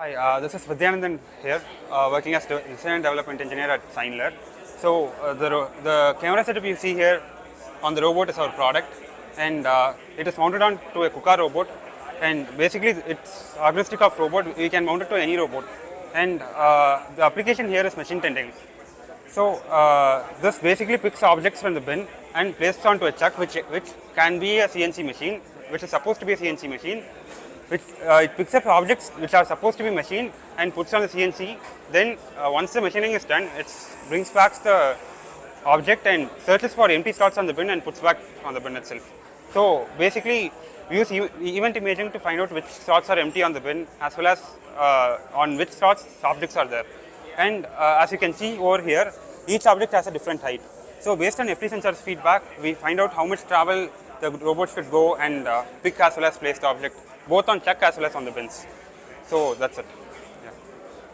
Hi, this is Vidyanandan here, working as design and development engineer at Signler. So the camera setup you see here on the robot is our product, and it is mounted on to a KUKA robot. And basically, it's agnostic of robot. We can mount it to any robot, and the application here is machine tending. So this basically picks objects from the bin and places onto a chuck, which can be a CNC machine, which is supposed to be a CNC machine. Which it picks up objects which are supposed to be machined and puts on the CNC. Then once the machining is done, it brings back the object and searches for empty slots on the bin and puts back on the bin itself. So basically, we use event imaging to find out which slots are empty on the bin, as well as on which slots objects are there. And as you can see over here, each object has a different height. So based on FT sensor's feedback, we find out how much travel the robot should go and pick as well as place the object, both on chuck as well as on the bins. So that's it.